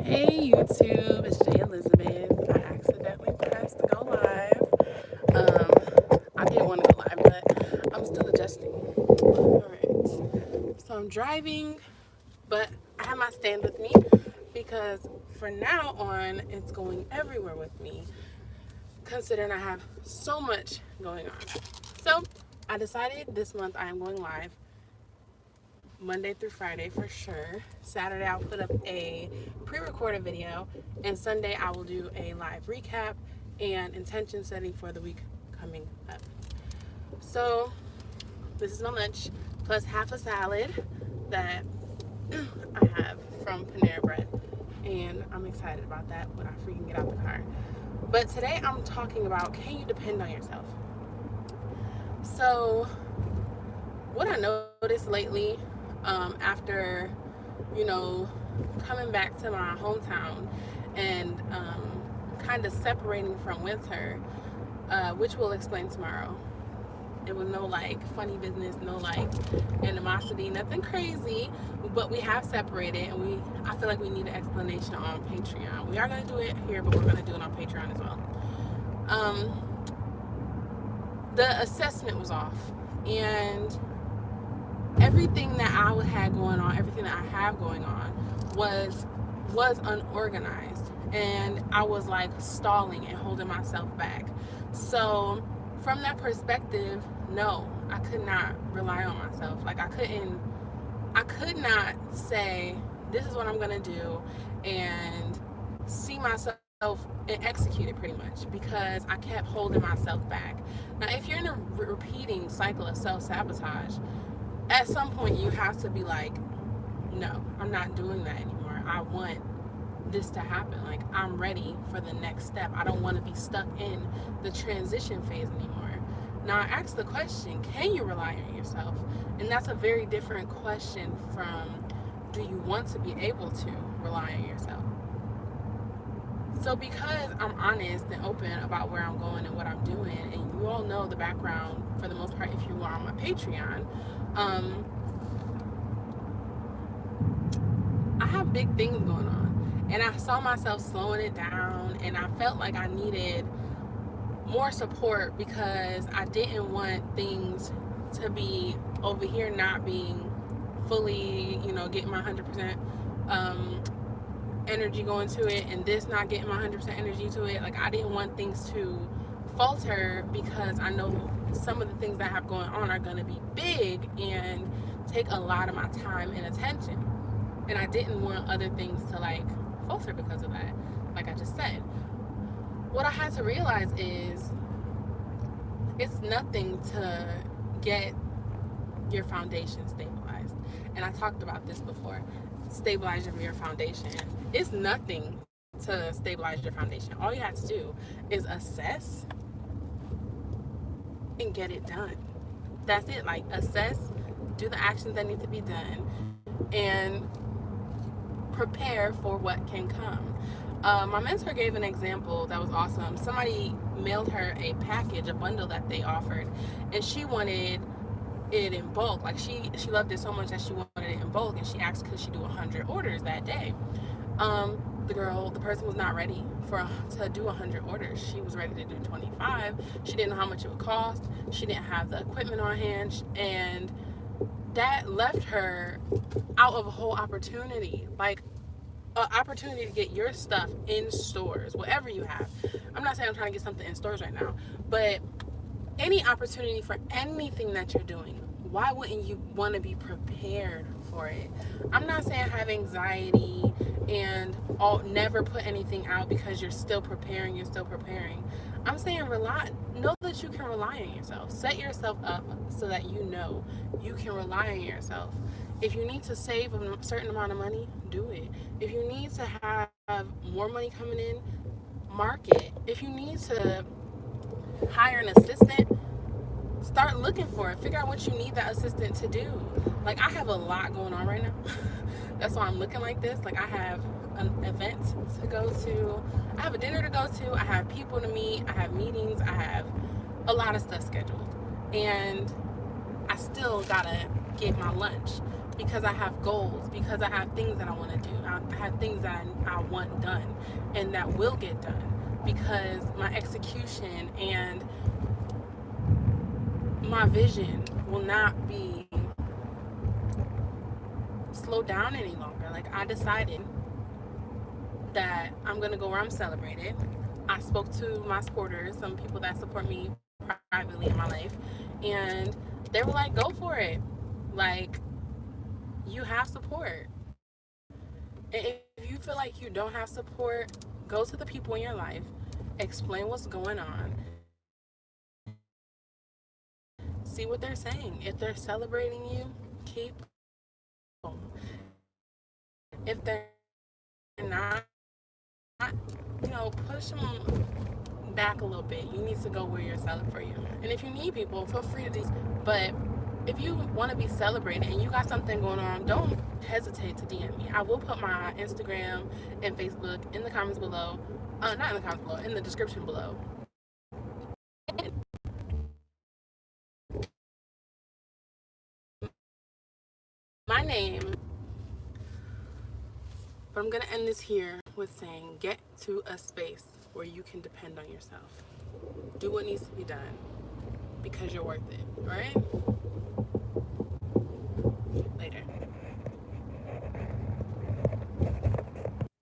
Hey YouTube, it's Jay Elizabeth. I accidentally pressed go live. I did want to go live, but I'm still adjusting. Alright. So I'm driving, but I have my stand with me because from now on it's going everywhere with me, considering I have so much going on. So I decided this month I am going live Monday through Friday for sure. Saturday I'll put up a pre-recorded video, and Sunday I will do a live recap and intention setting for the week coming up. So this is my lunch plus half a salad that I have from Panera Bread, and I'm excited about that when I freaking get out the car. But today I'm talking about, can you depend on yourself? So what I noticed lately, after coming back to my hometown and kind of separating from Winter, which we'll explain tomorrow. It was no like funny business, no like animosity, nothing crazy, but we have separated, and I feel like we need an explanation on Patreon. We are going to do it here, but we're going to do it on Patreon as well. The assessment was off, and everything that I had going on, everything that I have going on was unorganized, and I was like stalling and holding myself back. So from that perspective, no, I could not rely on myself. Like I could not say this is what I'm gonna do and see myself and execute it pretty much, because I kept holding myself back. Now if you're in a repeating cycle of self-sabotage, at some point you have to be like, no, I'm not doing that anymore. I want this to happen. Like I'm ready for the next step. I don't want to be stuck in the transition phase anymore. Now I asked the question, can you rely on yourself? And that's a very different question from, do you want to be able to rely on yourself? So because I'm honest and open about where I'm going and what I'm doing, and you all know the background for the most part if you are on my Patreon, I have big things going on, and I saw myself slowing it down, and I felt like I needed more support because I didn't want things to be over here not being fully, getting my 100% energy going to it, and this not getting my 100% energy to it. Like I didn't want things to falter because I know some of the things that I have going on are going to be big and take a lot of my time and attention, and I didn't want other things to like falter because of that. Like I just said, what I had to realize is it's nothing to get your foundation stabilized, and I talked about this before. Stabilizing your foundation, it's nothing to stabilize your foundation. All you have to do is assess and get it done. That's it. Like assess, do the actions that need to be done, and prepare for what can come. My mentor gave an example that was awesome. Somebody mailed her a package, a bundle that they offered, and she wanted it in bulk. Like she loved it so much that she wanted it in bulk, and she asked could she do 100 orders that day. The person was not ready to do 100 orders. She was ready to do 25. She didn't know how much it would cost. She didn't have the equipment on hand, and that left her out of a whole opportunity, like an opportunity to get your stuff in stores, whatever you have. I'm not saying I'm trying to get something in stores right now, but any opportunity for anything that you're doing, why wouldn't you want to be prepared for it? I'm not saying have anxiety and never put anything out because you're still preparing. I'm saying know that you can rely on yourself. Set yourself up so that you know you can rely on yourself. If you need to save a certain amount of money, do it. If you need to have more money coming in, market. If you need to hire an assistant, start looking for it. Figure out what you need that assistant to do. Like I have a lot going on right now. That's why I'm looking like this. Like I have an event to go to, I have a dinner to go to, I have people to meet, I have meetings, I have a lot of stuff scheduled, and I still gotta get my lunch. because I have goals, because I have things that I want to do. I have things that I want done and that will get done, because my execution and my vision will not be slowed down any longer. Like, I decided that I'm going to go where I'm celebrated. I spoke to my supporters, some people that support me privately in my life, and they were like, go for it. Like, you have support. And if you feel like you don't have support, go to the people in your life, explain what's going on, see what they're saying. If they're celebrating you, keep them. If they're not, push them back a little bit. You need to go where you're celebrated for you. And if you need people, feel free to do. But if you want to be celebrated and you got something going on, don't hesitate to DM me. I will put my Instagram and Facebook in the comments below. Not in the comments below, in the description below. My name, but I'm going to end this here with saying, get to a space where you can depend on yourself. Do what needs to be done because you're worth it, right?